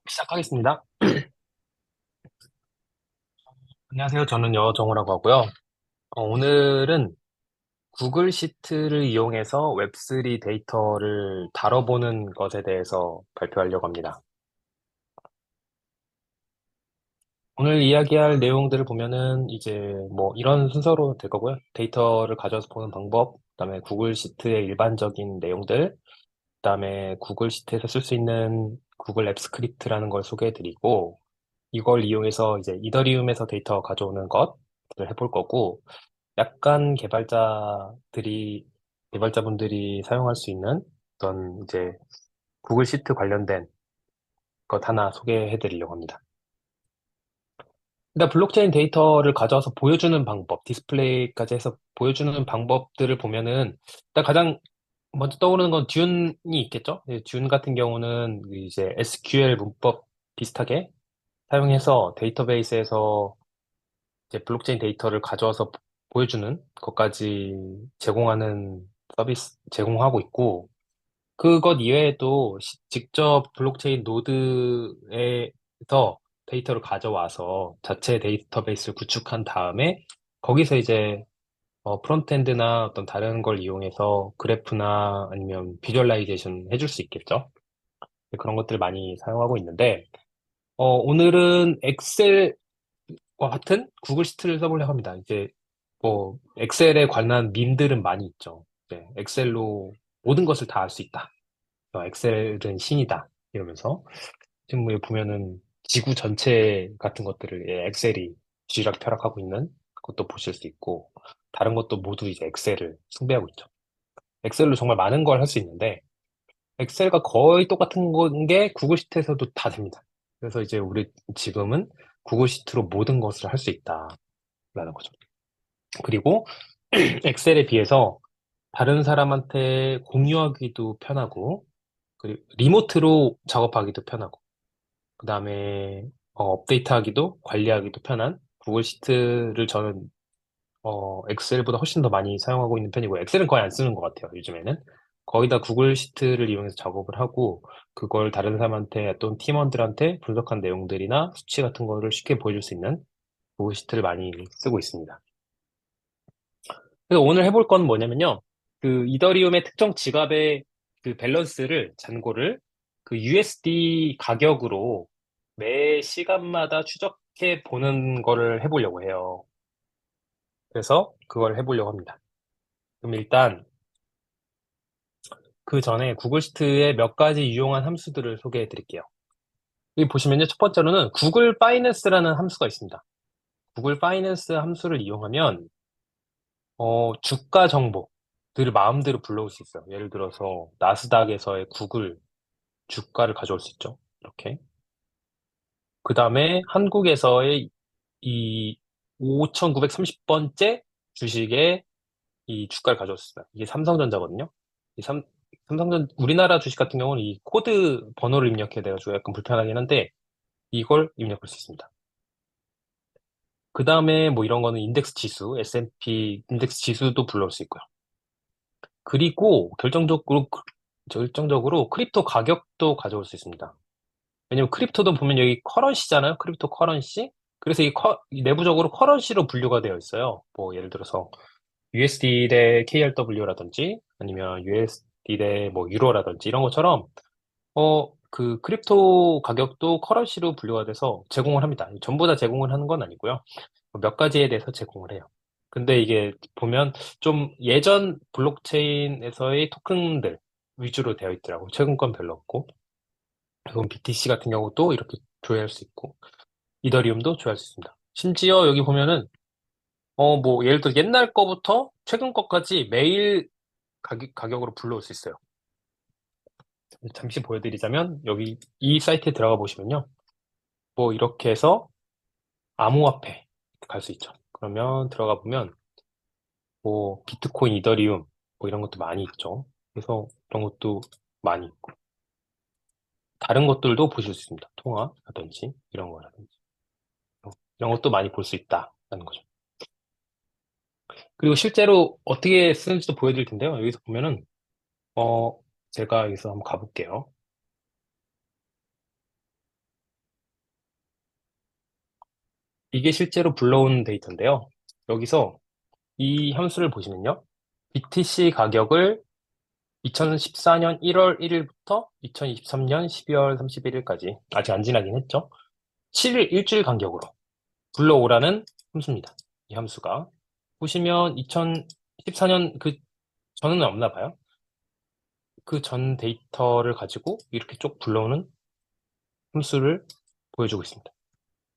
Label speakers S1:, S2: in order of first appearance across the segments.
S1: 시작하겠습니다. 안녕하세요. 저는 여정우라고 하고요. 오늘은 구글 시트를 이용해서 웹3 데이터를 다뤄보는 것에 대해서 발표하려고 합니다. 오늘 이야기할 내용들을 보면은 이제 뭐 이런 순서로 될 거고요. 데이터를 가져와서 보는 방법, 그다음에 구글 시트의 일반적인 내용들, 그다음에 구글 시트에서 쓸 수 있는 구글 앱 스크립트라는 걸 소개해 드리고, 이걸 이용해서 이제 이더리움에서 데이터 가져오는 것을 해볼 거고, 약간 개발자분들이 사용할 수 있는 어떤 이제 구글 시트 관련된 것 하나 소개해 드리려고 합니다. 일단 블록체인 데이터를 가져와서 보여주는 방법, 디스플레이까지 해서 보여주는 방법들을 보면은, 일단 가장 먼저 떠오르는 건 듀운이 있겠죠? 듀운 같은 경우는 이제 SQL 문법 비슷하게 사용해서 데이터베이스에서 이제 블록체인 데이터를 가져와서 보여주는 것까지 제공하는 서비스 제공하고 있고, 그것 이외에도 직접 블록체인 노드에서 데이터를 가져와서 자체 데이터베이스를 구축한 다음에 거기서 이제 프론트엔드나 어떤 다른 걸 이용해서 그래프나 아니면 비주얼라이제이션 해줄 수 있겠죠. 그런 것들을 많이 사용하고 있는데, 오늘은 엑셀과 같은 구글 시트를 써보려고 합니다. 이제 뭐 엑셀에 관한 밈들은 많이 있죠. 네, 엑셀로 모든 것을 다 할 수 있다. 엑셀은 신이다. 이러면서 지금 뭐 보면은 지구 전체 같은 것들을 엑셀이 쥐락펴락하고 있는 것도 보실 수 있고, 다른 것도 모두 이제 엑셀을 숭배하고 있죠. 엑셀로 정말 많은 걸 할 수 있는데, 엑셀과 거의 똑같은 게 구글 시트에서도 다 됩니다. 그래서 이제 우리 지금은 구글 시트로 모든 것을 할 수 있다라는 거죠. 그리고 엑셀에 비해서 다른 사람한테 공유하기도 편하고, 그리고 리모트로 작업하기도 편하고, 그 다음에 업데이트하기도 관리하기도 편한 구글 시트를 저는 엑셀보다 훨씬 더 많이 사용하고 있는 편이고, 엑셀은 거의 안 쓰는 것 같아요, 요즘에는. 거의 다 구글 시트를 이용해서 작업을 하고, 그걸 다른 사람한테 또는 팀원들한테 분석한 내용들이나 수치 같은 거를 쉽게 보여줄 수 있는 구글 시트를 많이 쓰고 있습니다. 그래서 오늘 해볼 건 뭐냐면요. 그 이더리움의 특정 지갑의 그 밸런스를, 잔고를 그 USD 가격으로 매 시간마다 추적해 보는 거를 해보려고 해요. 그래서 그걸 해보려고 합니다. 그럼 일단 그 전에 구글 시트의 몇 가지 유용한 함수들을 소개해 드릴게요. 여기 보시면요. 첫 번째로는 구글 파이낸스라는 함수가 있습니다. 구글 파이낸스 함수를 이용하면 주가 정보들을 마음대로 불러올 수 있어요. 예를 들어서 나스닥에서의 구글 주가를 가져올 수 있죠. 이렇게. 그 다음에 한국에서의 이 5,930번째 주식의 이 주가를 가져올 수 있어요. 이게 삼성전자거든요. 우리나라 주식 같은 경우는 이 코드 번호를 입력해야 돼가지고 약간 불편하긴 한데, 이걸 입력할 수 있습니다. 그 다음에 뭐 이런 거는 인덱스 지수, S&P 인덱스 지수도 불러올 수 있고요. 그리고 결정적으로 크립토 가격도 가져올 수 있습니다. 왜냐면 크립토도 보면 여기 커런시잖아요. 크립토 커런시. 그래서 이 내부적으로 커런시로 분류가 되어 있어요. 뭐 예를 들어서 USD 대 KRW라든지 아니면 USD 대 뭐 유로라든지 이런 것처럼 그 크립토 가격도 커런시로 분류가 돼서 제공을 합니다. 전부 다 제공을 하는 건 아니고요. 몇 가지에 대해서 제공을 해요. 근데 이게 보면 좀 예전 블록체인에서의 토큰들 위주로 되어 있더라고요. 최근 건 별로 없고. 그리고 BTC 같은 경우도 이렇게 조회할 수 있고, 이더리움도 조회할 수 있습니다. 심지어 여기 보면은, 뭐, 예를 들어 옛날 거부터 최근 거까지 매일 가격으로 불러올 수 있어요. 잠시 보여드리자면, 여기 이 사이트에 들어가 보시면요. 뭐, 이렇게 해서 암호화폐 갈 수 있죠. 그러면 들어가 보면, 뭐, 비트코인, 이더리움, 뭐 이런 것도 많이 있죠. 그래서 이런 것도 많이 있고, 다른 것들도 보실 수 있습니다. 통화라든지, 이런 거라든지. 이런 것도 많이 볼 수 있다라는 거죠. 그리고 실제로 어떻게 쓰는지도 보여드릴 텐데요. 여기서 보면은, 어, 제가 여기서 한번 가볼게요. 이게 실제로 불러온 데이터인데요. 여기서 이 함수를 보시면요. BTC 가격을 2014년 1월 1일부터 2023년 12월 31일까지, 아직 안 지나긴 했죠. 7일, 일주일 간격으로 불러오라는 함수입니다. 이 함수가. 보시면 2014년 그 전은 없나 봐요. 그 전 데이터를 가지고 이렇게 쭉 불러오는 함수를 보여주고 있습니다.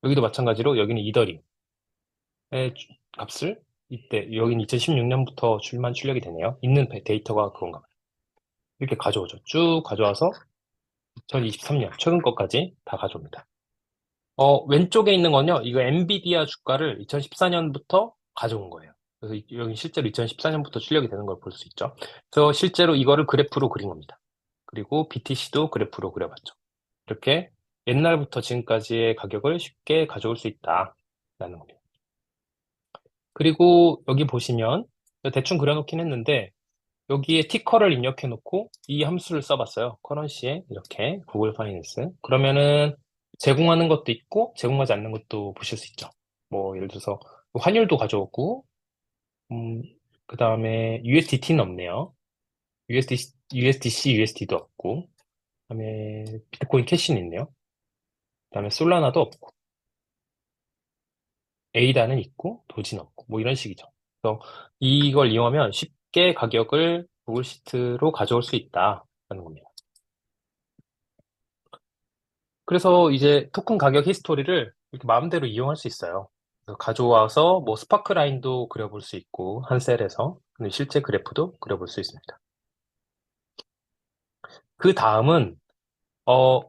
S1: 여기도 마찬가지로 여기는 이더리움의 값을 이때, 여기는 2016년부터 출력이 되네요. 있는 데이터가 그건가 봐요. 이렇게 가져오죠. 쭉 가져와서 2023년 최근 것까지 다 가져옵니다. 왼쪽에 있는 건요, 이거 엔비디아 주가를 2014년부터 가져온 거예요. 그래서 여기 실제로 2014년부터 출력이 되는 걸 볼 수 있죠. 그래서 실제로 이거를 그래프로 그린 겁니다. 그리고 BTC도 그래프로 그려봤죠. 이렇게 옛날부터 지금까지의 가격을 쉽게 가져올 수 있다라는 겁니다. 그리고 여기 보시면 대충 그려놓긴 했는데 여기에 티커를 입력해 놓고 이 함수를 써봤어요. 커런시에 이렇게 구글 파이낸스. 그러면은 제공하는 것도 있고 제공하지 않는 것도 보실 수 있죠. 뭐 예를 들어서 환율도 가져오고 그 다음에 USDT는 없네요. USDC, USD도 없고 그다음에 비트코인 캐시는 있네요. 그다음에 솔라나도 없고 에이다는 있고 도지는 없고 뭐 이런 식이죠. 그래서 이걸 이용하면 쉽게 가격을 구글 시트로 가져올 수 있다라는 겁니다. 그래서 이제 토큰 가격 히스토리를 이렇게 마음대로 이용할 수 있어요. 그래서 가져와서 뭐 스파크 라인도 그려볼 수 있고 한 셀에서 근데 실제 그래프도 그려볼 수 있습니다. 그 다음은 어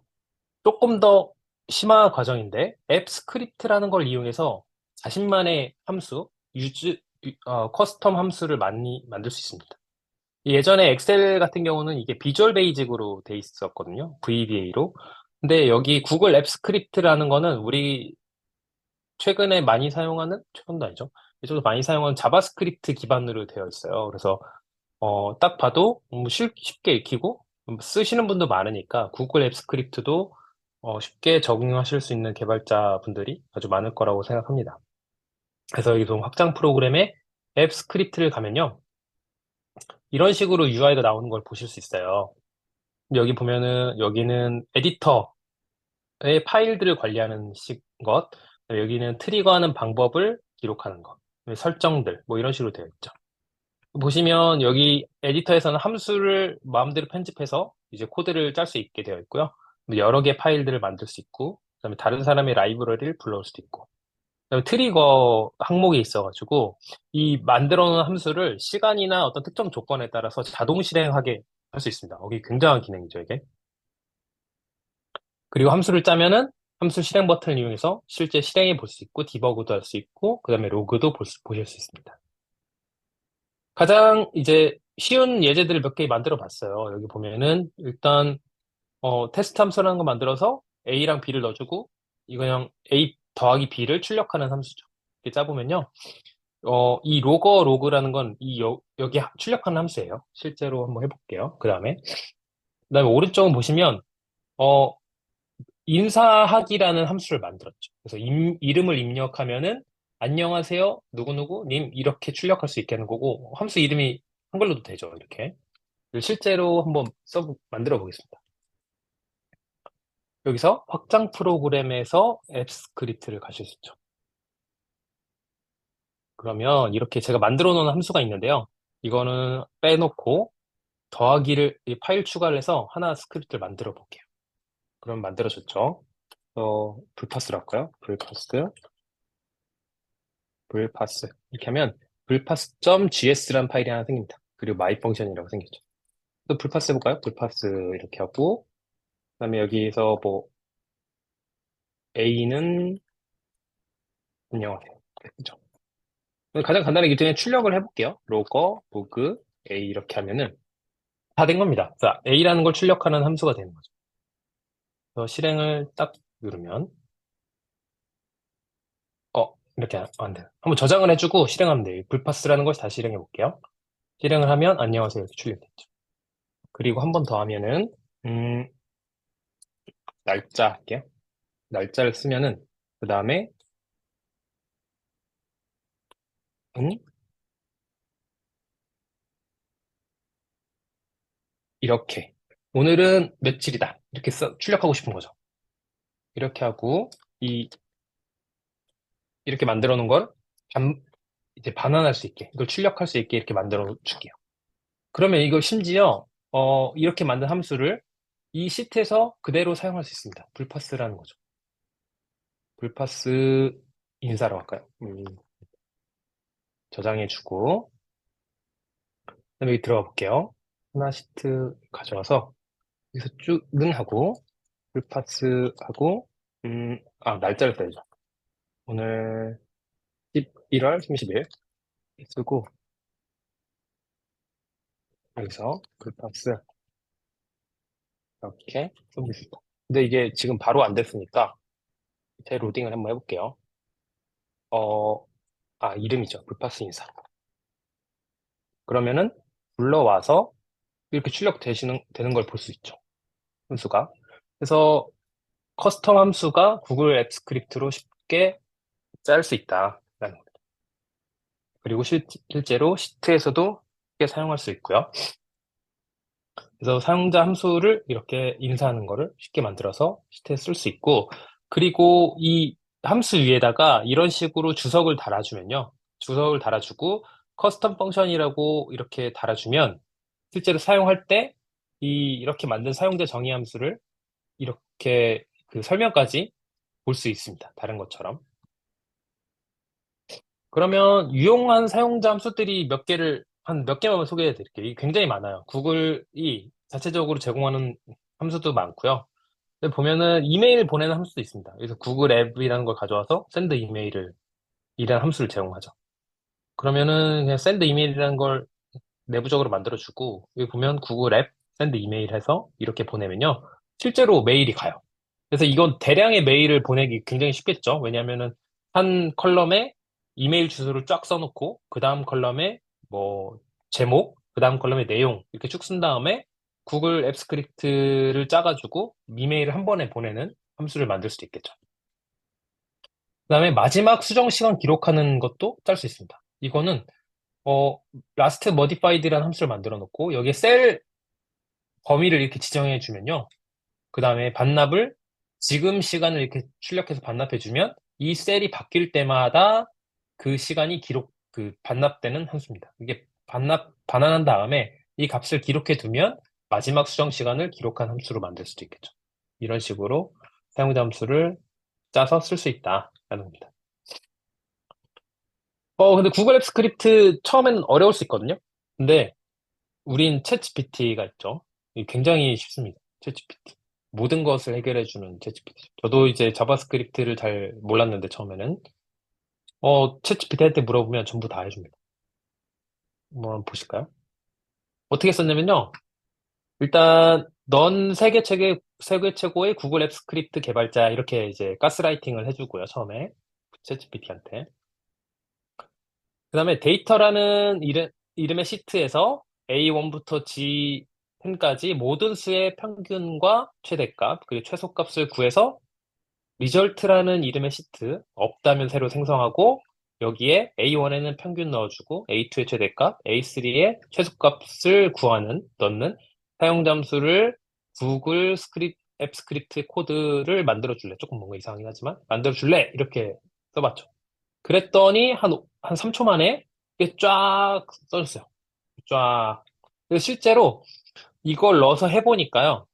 S1: 조금 더 심화 과정인데 앱 스크립트라는 걸 이용해서 자신만의 함수, 커스텀 함수를 많이 만들 수 있습니다. 예전에 엑셀 같은 경우는 이게 비주얼 베이직으로 돼 있었거든요. VBA로. 근데 여기 구글 앱 스크립트라는 거는 우리 최근에 많이 사용하는, 최근도 아니죠. 예전에 많이 사용하는 자바스크립트 기반으로 되어 있어요. 그래서 딱 봐도 쉽게 익히고 쓰시는 분도 많으니까 구글 앱 스크립트도 쉽게 적용하실 수 있는 개발자분들이 아주 많을 거라고 생각합니다. 그래서 이 확장 프로그램에 앱 스크립트를 가면요. 이런 식으로 UI가 나오는 걸 보실 수 있어요. 여기 보면은 여기는 에디터의 파일들을 관리하는 것, 여기는 트리거하는 방법을 기록하는 것, 설정들 뭐 이런 식으로 되어 있죠. 보시면 여기 에디터에서는 함수를 마음대로 편집해서 이제 코드를 짤 수 있게 되어 있고요. 여러 개 파일들을 만들 수 있고, 그다음에 다른 사람의 라이브러리를 불러올 수도 있고, 그다음에 트리거 항목이 있어가지고 이 만들어 놓은 함수를 시간이나 어떤 특정 조건에 따라서 자동 실행하게 할 수 있습니다. 여기 굉장한 기능이죠, 이게. 그리고 함수를 짜면은 함수 실행 버튼을 이용해서 실제 실행해 볼 수 있고, 디버그도 할 수 있고, 그다음에 로그도 보실 수 있습니다. 가장 이제 쉬운 예제들을 몇 개 만들어 봤어요. 여기 보면은 일단 테스트 함수라는 거 만들어서 A랑 B를 넣어주고 이거 그냥 A 더하기 B를 출력하는 함수죠. 이렇게 짜보면요. 이 로그라는 건 여기 출력하는 함수예요. 실제로 한번 해볼게요. 그다음에 오른쪽은 보시면 어, 인사하기라는 함수를 만들었죠. 그래서 이름을 입력하면은 안녕하세요, 누구누구 님 이렇게 출력할 수 있게 하는 거고 함수 이름이 한글로도 되죠. 이렇게 실제로 한번 만들어 보겠습니다. 여기서 확장 프로그램에서 앱 스크립트를 가실 수 있죠. 그러면 이렇게 제가 만들어 놓은 함수가 있는데요. 이거는 빼놓고 더하기를 이 파일 추가를 해서 하나 스크립트를 만들어 볼게요. 그럼 만들어졌죠. 불파스로 할까요? 불파스 이렇게 하면 불파스.gs라는 파일이 하나 생깁니다. 그리고 마이 펑션이라고 생겼죠. 또 불파스 해볼까요? 불파스 이렇게 하고 그다음에 여기서 뭐 A는 안녕하세요. 그죠? 가장 간단하게 그냥 출력을 해볼게요. 로거, 보그, A 이렇게 하면은 다 된 겁니다. 자, A라는 걸 출력하는 함수가 되는 거죠. 그래서 실행을 딱 누르면 이렇게 안 돼요. 한번 저장을 해주고 실행하면 돼요. 불파스라는 걸 다시 실행해 볼게요. 실행을 하면 안녕하세요 이렇게 출력됐죠. 그리고 한 번 더 하면은 음, 날짜 할게요. 날짜를 쓰면은 그 다음에 응? 이렇게. 오늘은 며칠이다. 이렇게 출력하고 싶은 거죠. 이렇게 하고, 이, 이렇게 만들어 놓은 걸 이제 반환할 수 있게, 이걸 출력할 수 있게 이렇게 만들어 줄게요. 그러면 이거 심지어, 이렇게 만든 함수를 이 시트에서 그대로 사용할 수 있습니다. 불파스라는 거죠. 불파스 인사로 할까요? 저장해주고, 그다음에 여기 들어가 볼게요. 하나 시트 가져와서 여기서 쭉은 하고, 불파스 하고, 날짜를 써야죠. 오늘 11월 30일 쓰고, 여기서 불파스 이렇게 써보겠습니다. 근데 이게 지금 바로 안 됐으니까 재로딩을 한번 해볼게요. 어, 이름이죠. 불파스 인사. 그러면은 불러와서 이렇게 되는 걸 볼 수 있죠. 함수가. 그래서 커스텀 함수가 구글 앱 스크립트로 쉽게 짤 수 있다라는 겁니다. 그리고 실제로 시트에서도 쉽게 사용할 수 있고요. 그래서 사용자 함수를 이렇게 인사하는 거를 쉽게 만들어서 시트에 쓸 수 있고, 그리고 이 함수 위에다가 이런 식으로 주석을 달아주면요. 주석을 달아주고 커스텀 펑션이라고 이렇게 달아주면 실제로 사용할 때 이렇게 만든 사용자 정의 함수를 이렇게 그 설명까지 볼 수 있습니다. 다른 것처럼. 그러면 유용한 사용자 함수들이 한 몇 개만 소개해 드릴게요. 이게 굉장히 많아요. 구글이 자체적으로 제공하는 함수도 많고요. 근데 보면은 이메일 보내는 함수도 있습니다. 그래서 구글 앱이라는 걸 가져와서 샌드 이라는 함수를 제공하죠. 그러면은 그냥 샌드 이메일이라는 걸 내부적으로 만들어주고, 여기 보면 구글 앱 샌드 이메일 해서 이렇게 보내면요. 실제로 메일이 가요. 그래서 이건 대량의 메일을 보내기 굉장히 쉽겠죠. 왜냐하면은 한 컬럼에 이메일 주소를 쫙 써놓고, 그 다음 컬럼에 뭐 제목, 그 다음 컬럼에 내용 이렇게 쭉 쓴 다음에 구글 앱 스크립트를 짜가지고 이메일을 한 번에 보내는 함수를 만들 수도 있겠죠. 그 다음에 마지막 수정 시간 기록하는 것도 짤 수 있습니다. 이거는 어, last modified라는 함수를 만들어 놓고 여기에 셀 범위를 이렇게 지정해 주면요. 그 다음에 반납을 지금 시간을 이렇게 출력해서 반납해 주면 이 셀이 바뀔 때마다 그 시간이 반납되는 함수입니다. 이게 반환한 다음에 이 값을 기록해 두면 마지막 수정 시간을 기록한 함수로 만들 수도 있겠죠. 이런 식으로 사용자 함수를 짜서 쓸 수 있다라는 겁니다. 근데 구글 앱 스크립트 처음에는 어려울 수 있거든요. 근데 우린 챗GPT가 있죠. 이게 굉장히 쉽습니다. 챗GPT. 모든 것을 해결해주는 챗GPT. 저도 이제 자바스크립트를 잘 몰랐는데 처음에는 챗GPT한테 물어보면 전부 다 해줍니다. 한번 보실까요? 어떻게 썼냐면요. 일단 넌 세계 최고의 구글 앱 스크립트 개발자 이렇게 이제 가스라이팅을 해주고요. 처음에 챗GPT한테. 그다음에 데이터라는 이름의 시트에서 A1부터 G10까지 모든 수의 평균과 최대값, 그리고 최소값을 구해서 리절트라는 이름의 시트, 없다면 새로 생성하고 여기에 A1에는 평균 넣어주고 A2의 최대값, A3의 최소값을 넣는 사용 잠수를 구글 앱 스크립트 코드를 만들어 줄래? 조금 뭔가 이상하긴 하지만 만들어 줄래? 이렇게 써봤죠. 그랬더니 한 3초 만에 이게 쫙 써졌어요. 쫙. 그래서 실제로 이걸 넣어서 해보니까요.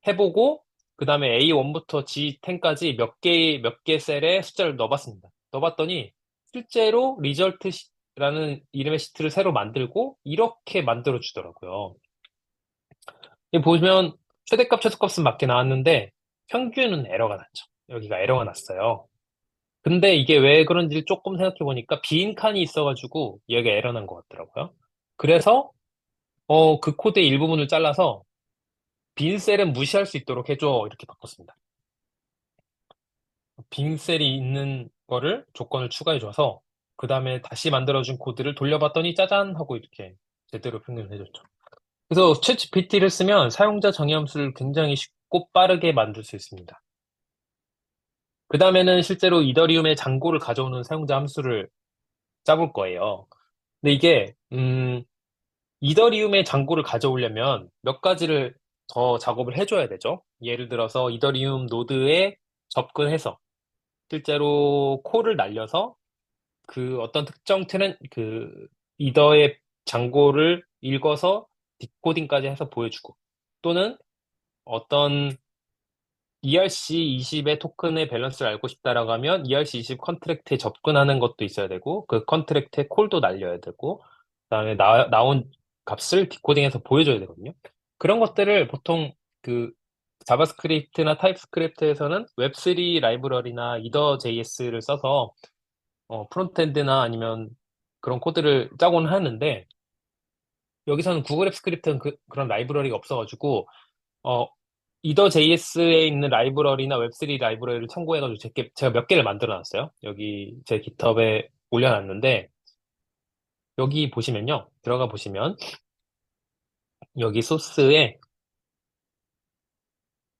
S1: 해보고, 그 다음에 A1부터 G10까지 몇 개 셀에 숫자를 넣어봤습니다. 넣어봤더니 실제로 리절트라는 이름의 시트를 새로 만들고 이렇게 만들어 주더라고요. 여기 보시면 최대값, 최소값은 맞게 나왔는데 평균은 에러가 났죠. 여기가 에러가 났어요. 근데 이게 왜 그런지 조금 생각해 보니까 빈 칸이 있어가지고 얘가 에러 난 것 같더라고요. 그래서 그 코드의 일부분을 잘라서 빈 셀은 무시할 수 있도록 해줘 이렇게 바꿨습니다. 빈 셀이 있는 거를 조건을 추가해줘서 그 다음에 다시 만들어준 코드를 돌려봤더니 짜잔 하고 이렇게 제대로 평균을 해줬죠. 그래서 챗GPT를 쓰면 사용자 정의 함수를 굉장히 쉽고 빠르게 만들 수 있습니다. 그 다음에는 실제로 이더리움의 잔고를 가져오는 사용자 함수를 짜볼 거예요. 근데 이게, 이더리움의 잔고를 가져오려면 몇 가지를 더 작업을 해줘야 되죠. 예를 들어서 이더리움 노드에 접근해서 실제로 콜을 날려서 그 어떤 특정 이더의 잔고를 읽어서 디코딩까지 해서 보여주고 또는 어떤 ERC20의 토큰의 밸런스를 알고 싶다라고 하면 ERC20 컨트랙트에 접근하는 것도 있어야 되고 그 컨트랙트에 콜도 날려야 되고 그다음에 나온 값을 디코딩해서 보여줘야 되거든요. 그런 것들을 보통 그 자바스크립트나 타입스크립트에서는 웹3 라이브러리나 이더 JS를 써서 프론트엔드나 아니면 그런 코드를 짜곤 하는데 여기서는 구글 앱 스크립트는 그런 라이브러리가 없어가지고 어, 이더 JS에 있는 라이브러리나 웹3 라이브러리를 참고해가지고 제가 몇 개를 만들어 놨어요. 여기 제 깃허브에 올려놨는데 여기 보시면요. 들어가 보시면 여기 소스에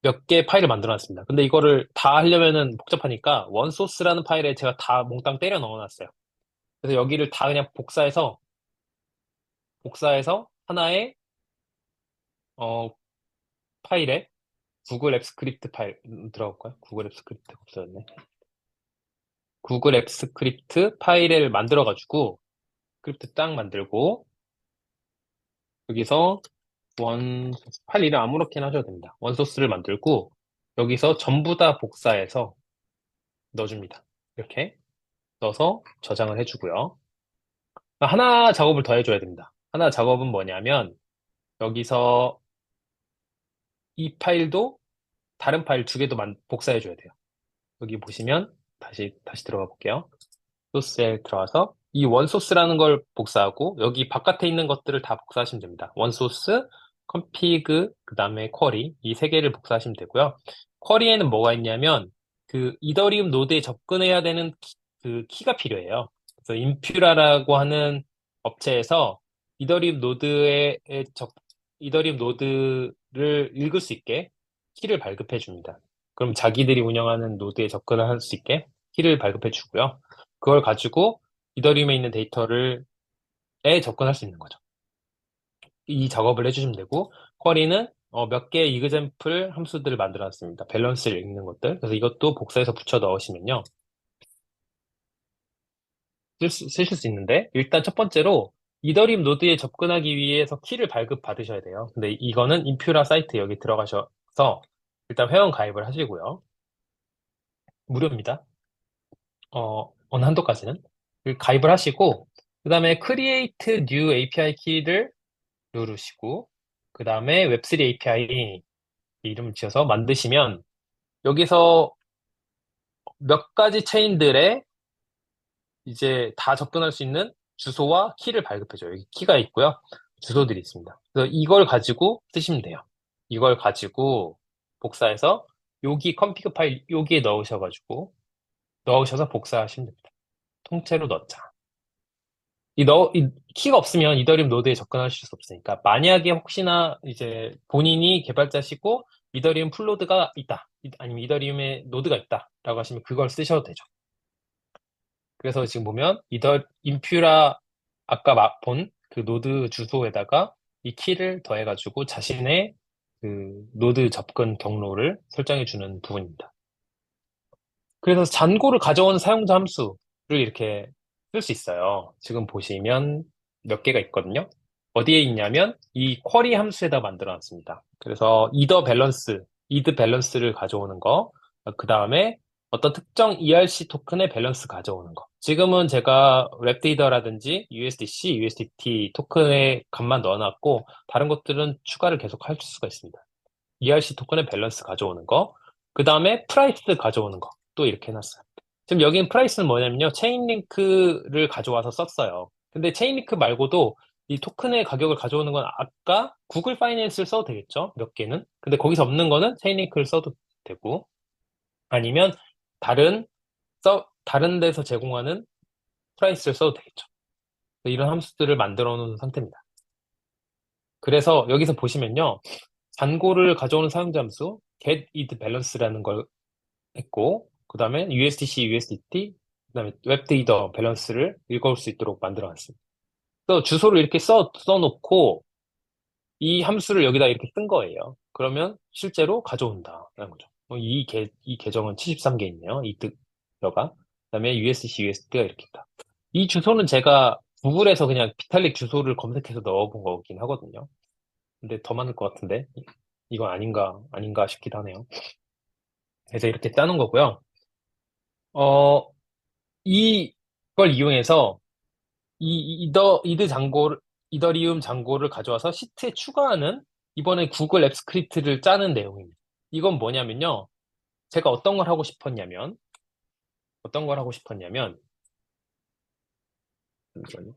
S1: 몇 개 파일을 만들어 놨습니다. 근데 이거를 다 하려면은 복잡하니까 원소스라는 파일에 제가 다 몽땅 때려 넣어 놨어요. 그래서 여기를 다 그냥 복사해서 하나의 어, 파일에 구글 앱 스크립트 파일 들어갈까요? 구글 앱 스크립트 없어졌네. 구글 앱 스크립트 파일을 만들어가지고 스크립트 딱 만들고 여기서 원 파일 이름 아무렇게나 하셔도 됩니다. 원소스를 만들고 여기서 전부 다 복사해서 넣어줍니다. 이렇게 넣어서 저장을 해주고요. 하나 작업을 더 해줘야 됩니다. 하나 작업은 뭐냐면 여기서 이 파일도 다른 파일 두 개도 복사해줘야 돼요. 여기 보시면 다시 들어가 볼게요. 소스에 들어와서 이 원소스라는 걸 복사하고 여기 바깥에 있는 것들을 다 복사하시면 됩니다. 원소스, 컴피그, 그 다음에 쿼리 이 세 개를 복사하시면 되고요. 쿼리에는 뭐가 있냐면 그 이더리움 노드에 접근해야 되는 그 키가 필요해요. 그래서 인퓨라라고 하는 업체에서 이더리움 노드에 이더리움 노드를 읽을 수 있게 키를 발급해 줍니다. 그럼 자기들이 운영하는 노드에 접근을 할 수 있게 키를 발급해 주고요. 그걸 가지고 이더리움에 있는 에 접근할 수 있는 거죠. 이 작업을 해주시면 되고, 쿼리는 몇 개의 이그젬플 함수들을 만들어 놨습니다. 밸런스를 읽는 것들. 그래서 이것도 복사해서 붙여 넣으시면요. 쓰실 수 있는데, 일단 첫 번째로 이더리움 노드에 접근하기 위해서 키를 발급받으셔야 돼요. 근데 이거는 인퓨라 사이트 여기 들어가셔서 일단 회원 가입을 하시고요. 무료입니다. 어느 한도까지는. 가입을 하시고, 그 다음에 Create New API 키를 누르시고, 그 다음에 웹3 API 이름을 지어서 만드시면, 여기서 몇 가지 체인들에 이제 다 접근할 수 있는 주소와 키를 발급해줘요. 여기 키가 있고요. 주소들이 있습니다. 그래서 이걸 가지고 쓰시면 돼요. 이걸 가지고 복사해서 여기 컴피그 파일 여기에 넣으셔서 복사하시면 됩니다. 통째로 넣자. 이 키가 없으면 이더리움 노드에 접근하실 수 없으니까 만약에 혹시나 이제 본인이 개발자시고 이더리움 풀노드가 있다 아니면 이더리움에 노드가 있다라고 하시면 그걸 쓰셔도 되죠. 그래서 지금 보면 인퓨라 아까 본 그 노드 주소에다가 이 키를 더해가지고 자신의 그 노드 접근 경로를 설정해 주는 부분입니다. 그래서 잔고를 가져오는 사용자 함수를 이렇게 쓸 수 있어요. 지금 보시면 몇 개가 있거든요. 어디에 있냐면 이 쿼리 함수에다 만들어 놨습니다. 그래서 이드 밸런스를 가져오는 거, 그 다음에 어떤 특정 ERC 토큰의 밸런스 가져오는 거. 지금은 제가 랩데이터라든지 USDC, USDT 토큰의 값만 넣어놨고 다른 것들은 추가를 계속 할 수가 있습니다. ERC 토큰의 밸런스 가져오는 거, 그 다음에 프라이스 가져오는 거, 또 이렇게 해놨어요. 지금 여기는 프라이스는 뭐냐면요, 체인링크를 가져와서 썼어요. 근데 체인링크 말고도 이 토큰의 가격을 가져오는 건 아까 구글 파이낸스를 써도 되겠죠? 몇 개는. 근데 거기서 없는 거는 체인링크를 써도 되고, 아니면 다른, 다른 데서 제공하는 프라이스를 써도 되겠죠. 이런 함수들을 만들어 놓은 상태입니다. 그래서 여기서 보시면요, 잔고를 가져오는 사용자 함수, get id balance라는 걸 했고, 그 다음에 USDC, USDT, 그다음에 웹데이터 밸런스를 읽어올 수 있도록 만들어놨습니다. 또 주소를 이렇게 써놓고 이 함수를 여기다 이렇게 쓴 거예요. 그러면 실제로 가져온다라는 거죠. 이 계정은 73개 있네요. 이 뜻어가. 그다음에 USC, USD가 이렇게 있다. 이 주소는 제가 구글에서 그냥 비탈릭 주소를 검색해서 넣어본 거긴 하거든요. 근데 더 많을 것 같은데 이건 아닌가 싶기도 하네요. 그래서 이렇게 짜는 거고요. 어, 이걸 이용해서 이더리움 잔고를 가져와서 시트에 추가하는 이번에 구글 앱 스크립트를 짜는 내용입니다. 이건 뭐냐면요. 제가 어떤 걸 하고 싶었냐면, 잠시만요.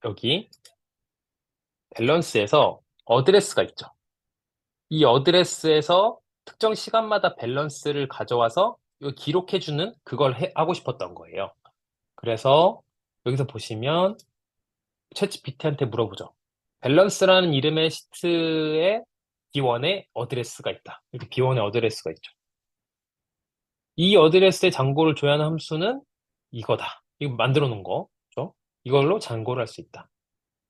S1: 여기 밸런스에서 어드레스가 있죠. 이 어드레스에서 특정 시간마다 밸런스를 가져와서 이거 기록해주는 그걸 하고 싶었던 거예요. 그래서 여기서 보시면 챗GPT한테 물어보죠. 밸런스라는 이름의 시트에 B1의 어드레스가 있다. 이렇게 B1의 어드레스가 있죠. 이 어드레스의 잔고를 줘야 하는 함수는 이거다. 이거 만들어 놓은 거. 그죠? 이걸로 잔고를 할 수 있다.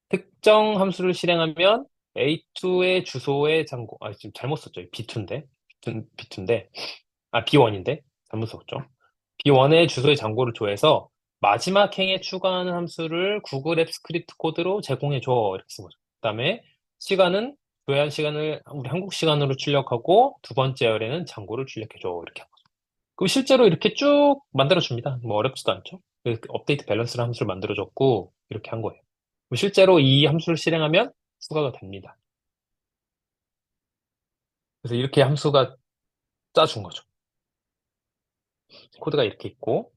S1: 특정 함수를 실행하면 A2의 주소의 잔고, 지금 잘못 썼죠. B2인데. B2인데. B1인데. 잘못 썼죠. B1의 주소의 잔고를 조회해서 마지막 행에 추가하는 함수를 구글 앱 스크립트 코드로 제공해줘. 이렇게 쓴 거죠. 그 다음에 시간은 조회한 시간을 우리 한국 시간으로 출력하고 두 번째 열에는 잔고를 출력해줘. 이렇게 한 거죠. 그럼 실제로 이렇게 쭉 만들어줍니다. 뭐 어렵지도 않죠. 그 업데이트 밸런스를 함수를 만들어줬고 이렇게 한 거예요. 그럼 실제로 이 함수를 실행하면 추가가 됩니다. 그래서 이렇게 함수가 짜준 거죠. 코드가 이렇게 있고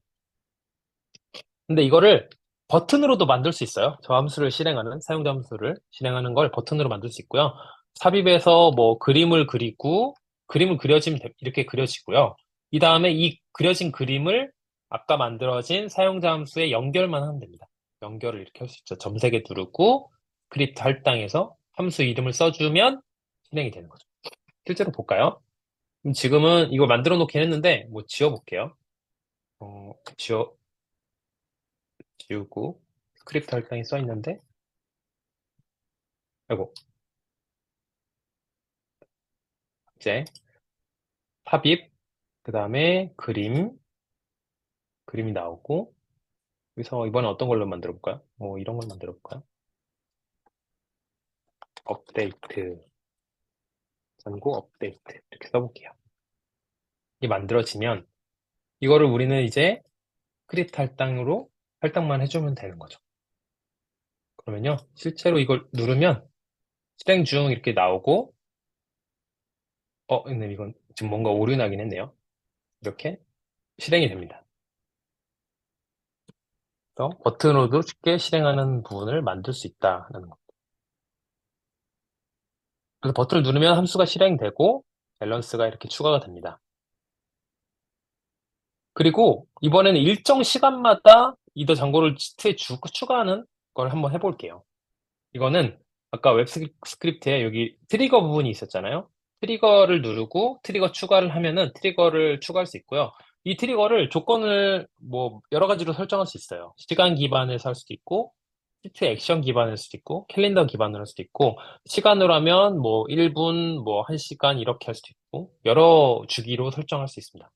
S1: 근데 이거를 버튼으로도 만들 수 있어요. 저 함수를 실행하는, 사용자 함수를 실행하는 걸 버튼으로 만들 수 있고요. 삽입해서 뭐 그림을 그려지면 이렇게 그려지고요. 이 다음에 이 그려진 그림을 아까 만들어진 사용자 함수에 연결만 하면 됩니다. 연결을 이렇게 할 수 있죠. 점 3개 누르고 스크립트 할당해서 함수 이름을 써주면 실행이 되는 거죠. 실제로 볼까요? 그럼 지금은 이거 만들어 놓긴 했는데, 뭐 지워볼게요. 어, 지워, 지우고 스크립트 할당이 써 있는데 아이고 이제 삽입 그 다음에 그림이 나오고 여기서 이번에 어떤 걸로 만들어 볼까요? 이런 걸 만들어 볼까요? 업데이트 잔고 업데이트 이렇게 써볼게요. 이게 만들어지면 이거를 우리는 이제 스크립트 할당만 해주면 되는 거죠. 그러면요 실제로 이걸 누르면 실행 중 이렇게 나오고 근데 이건 지금 뭔가 오류 나긴 했네요. 이렇게 실행이 됩니다. 그래서 버튼으로도 쉽게 실행하는 부분을 만들 수 있다는 거. 그래서 버튼을 누르면 함수가 실행되고 밸런스가 이렇게 추가가 됩니다. 그리고 이번에는 일정 시간마다 이더 잔고를 시트에 추가하는 걸 한번 해볼게요. 이거는 아까 웹 스크립트에 여기 트리거 부분이 있었잖아요. 트리거를 누르고 트리거 추가를 하면은 트리거를 추가할 수 있고요. 이 트리거를 조건을 뭐 여러 가지로 설정할 수 있어요. 시간 기반에서 할 수도 있고, 시트 액션 기반으로 할 수도 있고, 캘린더 기반으로 할 수도 있고, 시간으로 하면 뭐 1분, 뭐 1시간 이렇게 할 수도 있고, 여러 주기로 설정할 수 있습니다.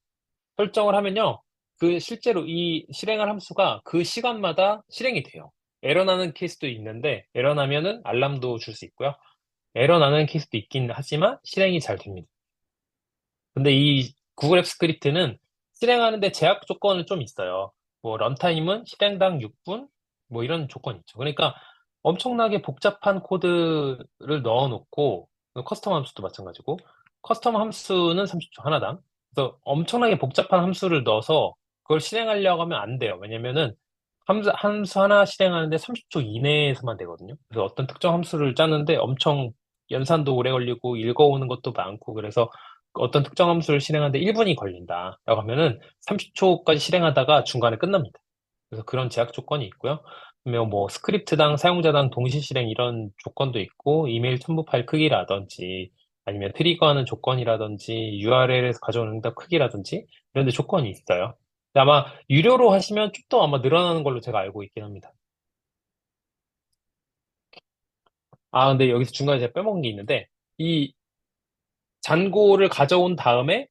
S1: 설정을 하면요. 그 실제로 이 실행할 함수가 그 시간마다 실행이 돼요. 에러 나는 케이스도 있는데 에러 나면은 알람도 줄 수 있고요. 에러 나는 케이스도 있긴 하지만 실행이 잘 됩니다. 근데 이 구글 앱 스크립트는 실행하는데 제약 조건을 좀 있어요. 뭐 런타임은 실행당 6분 뭐 이런 조건이 있죠. 그러니까 엄청나게 복잡한 코드를 넣어놓고 커스텀 함수도 마찬가지고 커스텀 함수는 30초 하나당. 그래서 엄청나게 복잡한 함수를 넣어서 그걸 실행하려고 하면 안 돼요. 왜냐면은 함수 하나 실행하는데 30초 이내에서만 되거든요. 그래서 어떤 특정 함수를 짜는데 엄청 연산도 오래 걸리고 읽어오는 것도 많고 그래서 어떤 특정 함수를 실행하는데 1분이 걸린다. 라고 하면은 30초까지 실행하다가 중간에 끝납니다. 그래서 그런 제약 조건이 있고요. 그러면 뭐 스크립트당 사용자당 동시 실행 이런 조건도 있고 이메일 첨부 파일 크기라든지 아니면 트리거하는 조건이라든지 URL에서 가져오는 응답 크기라든지 이런 데 조건이 있어요. 근데 아마 유료로 하시면 좀 더 아마 늘어나는 걸로 제가 알고 있긴 합니다. 아, 근데 여기서 중간에 제가 빼먹은 게 있는데 이 잔고를 가져온 다음에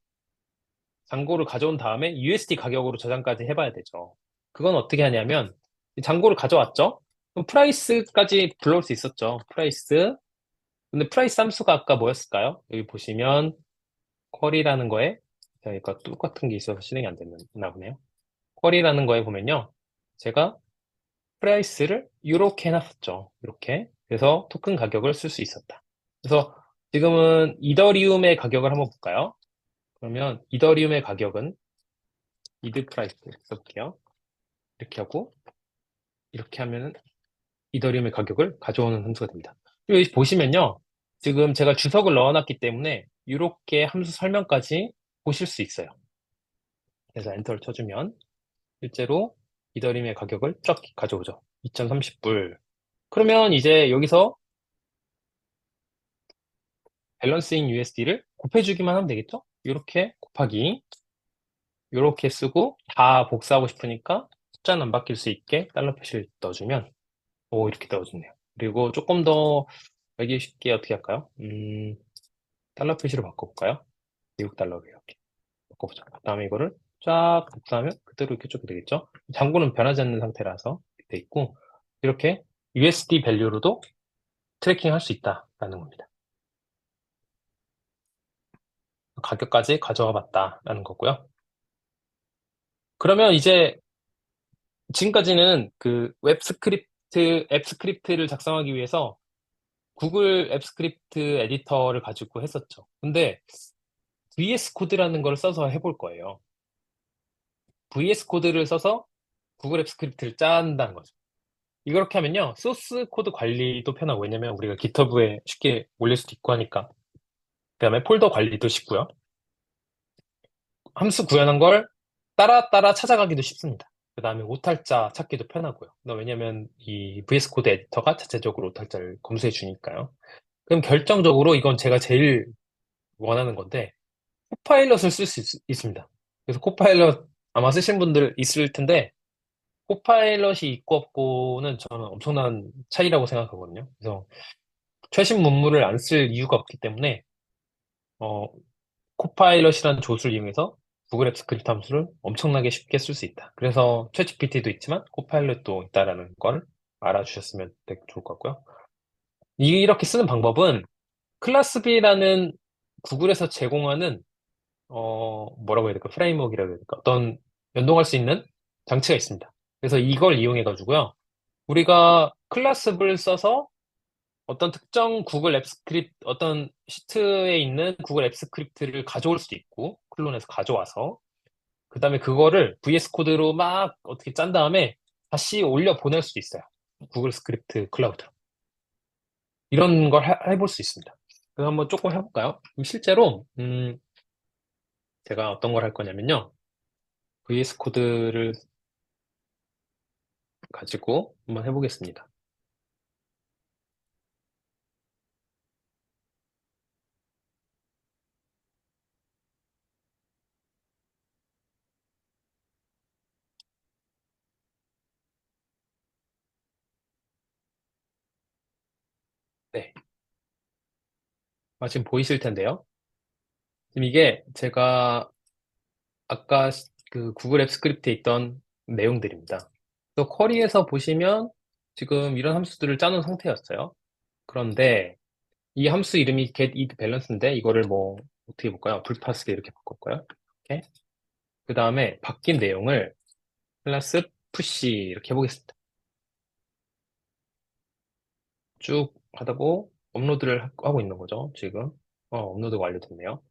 S1: 잔고를 가져온 다음에 USD 가격으로 저장까지 해봐야 되죠. 그건 어떻게 하냐면 이 잔고를 가져왔죠? 그럼 프라이스까지 불러올 수 있었죠. 프라이스. 근데 프라이스 함수가 아까 뭐였을까요? 여기 보시면 쿼리라는 거에 그러니까 똑같은 게 있어서 실행이 안 됐나 보네요. 쿼리라는 거에 보면요. 제가 프라이스를 이렇게 해놨었죠. 이렇게. 그래서 토큰 가격을 쓸 수 있었다. 그래서 지금은 이더리움의 가격을 한번 볼까요? 그러면 이더리움의 가격은 이드 프라이스 써볼게요. 이렇게 하고 이렇게 하면은 이더리움의 가격을 가져오는 함수가 됩니다. 여기 보시면요. 지금 제가 주석을 넣어놨기 때문에 이렇게 함수 설명까지 보실 수 있어요. 그래서 엔터를 쳐주면 실제로 이더리움의 가격을 쫙 가져오죠. 2030불. 그러면 이제 여기서 밸런스인 USD를 곱해주기만 하면 되겠죠? 이렇게 곱하기 이렇게 쓰고 다 복사하고 싶으니까 숫자는 안 바뀔 수 있게 달러 표시를 넣어주면 오 이렇게 넣어주네요. 그리고 조금 더 알기 쉽게 어떻게 할까요? 달러 표시로 바꿔볼까요? 미국 달러로 이렇게 바꿔보자. 그다음에 이거를 쫙 복사하면 그대로 이렇게 쭉 되겠죠? 잔고는 변하지 않는 상태라서 돼 있고 이렇게 USD 밸류로도 트래킹 할 수 있다라는 겁니다. 가격까지 가져와 봤다라는 거고요. 그러면 이제 지금까지는 그 앱 스크립트를 작성하기 위해서 구글 앱 스크립트 에디터를 가지고 했었죠. 근데 VS 코드라는 걸 써서 해볼 거예요. VS 코드를 써서 구글 앱 스크립트를 짠다는 거죠. 이렇게 하면요. 소스 코드 관리도 편하고, 왜냐면 우리가 GitHub에 쉽게 올릴 수도 있고 하니까. 그 다음에 폴더 관리도 쉽고요. 함수 구현한 걸 따라 찾아가기도 쉽습니다. 그 다음에 오탈자 찾기도 편하고요. 왜냐면 이 VS 코드 에디터가 자체적으로 오탈자를 검수해 주니까요. 그럼 결정적으로 이건 제가 제일 원하는 건데, 코파일럿을 쓸 수 있습니다. 그래서 코파일럿 아마 쓰신 분들 있을 텐데, 코파일럿이 있고 없고는 저는 엄청난 차이라고 생각하거든요. 그래서 최신 문물을 안 쓸 이유가 없기 때문에, 어, 코파일럿이라는 조수를 이용해서 구글 앱 스크립트 함수를 엄청나게 쉽게 쓸 수 있다. 그래서 챗GPT도 있지만 코파일럿도 있다라는 걸 알아주셨으면 되게 좋을 것 같고요. 이렇게 쓰는 방법은 클래스비라는 구글에서 제공하는 뭐라고 해야 될까? 프레임워크라고 해야 될까? 어떤 연동할 수 있는 장치가 있습니다. 그래서 이걸 이용해 가지고요. 우리가 클래스를 써서 어떤 특정 구글 앱 스크립트, 어떤 시트에 있는 구글 앱 스크립트를 가져올 수도 있고, 클론에서 가져와서, 그 다음에 그거를 VS 코드로 막 어떻게 짠 다음에 다시 올려 보낼 수도 있어요. 구글 스크립트 클라우드로. 이런 걸 해볼 수 있습니다. 그래서 한번 조금 해볼까요? 실제로, 제가 어떤 걸 할 거냐면요. VS 코드를 가지고 한번 해보겠습니다. 네. 지금 보이실 텐데요. 지금 이게 제가 아까 그 구글 앱 스크립트에 있던 내용들입니다. 또 쿼리에서 보시면 지금 이런 함수들을 짜놓은 상태였어요. 그런데 이 함수 이름이 get id balance인데 이거를 뭐 어떻게 볼까요? 불파스게 이렇게 바꿀까요? 이렇게. 그 다음에 바뀐 내용을 클래스 푸시 이렇게 해보겠습니다. 쭉 하다고 업로드를 하고 있는 거죠, 지금. 업로드가 완료됐네요.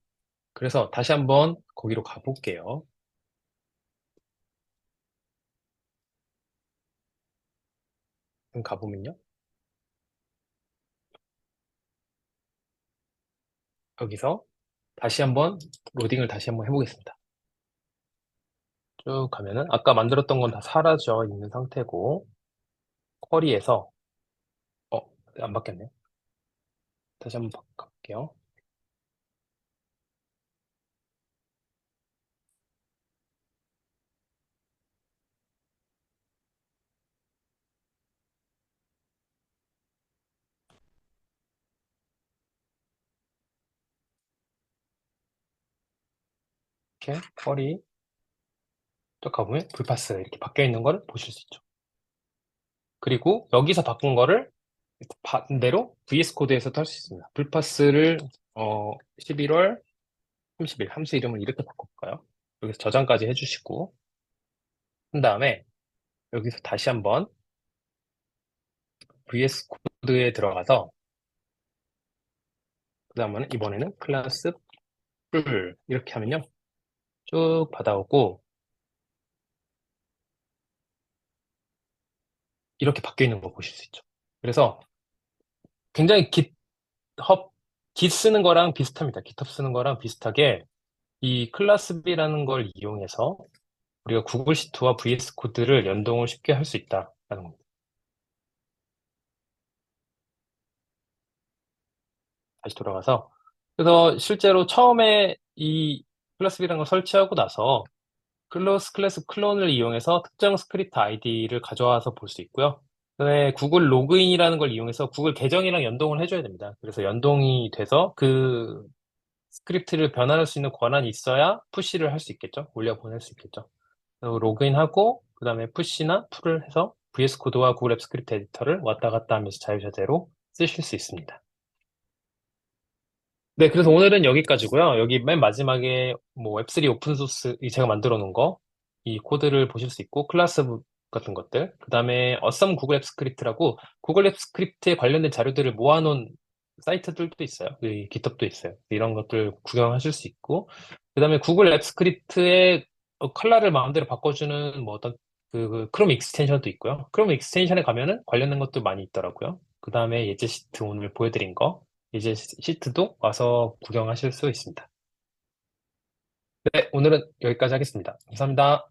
S1: 그래서 다시 한번 거기로 가볼게요. 그럼 가보면요. 여기서 다시 한번 로딩을 다시 한번 해보겠습니다. 쭉 가면은 아까 만들었던 건 다 사라져 있는 상태고 쿼리에서 어, 안 바뀌었네요. 다시 한번 가볼게요. 이렇게 쿼리 또 가보면 불파스 이렇게 바뀌어 있는 걸 보실 수 있죠. 그리고 여기서 바꾼 거를 반대로 VS 코드에서도 할 수 있습니다. 불파스를 11월 30일 함수 이름을 이렇게 바꿔볼까요? 여기서 저장까지 해주시고 한 다음에 여기서 다시 한번 VS 코드에 들어가서 그 다음에 이번에는 클래스 풀 이렇게 하면요 쭉 받아오고 이렇게 바뀌어 있는 거 보실 수 있죠. 그래서 굉장히 깃 쓰는 거랑 비슷합니다. 깃허브 쓰는 거랑 비슷하게 이 클래스 B라는 걸 이용해서 우리가 구글 시트와 VS 코드를 연동을 쉽게 할 수 있다라는 겁니다. 다시 돌아가서 그래서 실제로 처음에 이 클래스 B라는 걸 설치하고 나서 클래스 클론을 이용해서 특정 스크립트 아이디를 가져와서 볼 수 있고요. 그다음에 구글 로그인이라는 걸 이용해서 구글 계정이랑 연동을 해줘야 됩니다. 그래서 연동이 돼서 그 스크립트를 변환할 수 있는 권한이 있어야 푸시를 할 수 있겠죠. 올려보낼 수 있겠죠. 그리고 로그인하고 그다음에 푸시나 풀을 해서 VS 코드와 구글 앱 스크립트 에디터를 왔다 갔다 하면서 자유자재로 쓰실 수 있습니다. 네, 그래서 오늘은 여기까지고요. 여기 맨 마지막에 뭐 웹3 오픈소스 제가 만들어 놓은 거, 이 코드를 보실 수 있고 클래스 같은 것들, 그다음에 어썸 구글 앱 스크립트라고 구글 앱 스크립트에 관련된 자료들을 모아놓은 사이트들도 있어요. 그 깃허브도 있어요. 이런 것들 구경하실 수 있고, 그다음에 구글 앱 스크립트의 컬러를 마음대로 바꿔주는 뭐 어떤 그 크롬 익스텐션도 있고요. 크롬 익스텐션에 가면은 관련된 것도 많이 있더라고요. 그다음에 예제 시트 오늘 보여드린 거. 이제 시트도 와서 구경하실 수 있습니다. 네, 오늘은 여기까지 하겠습니다. 감사합니다.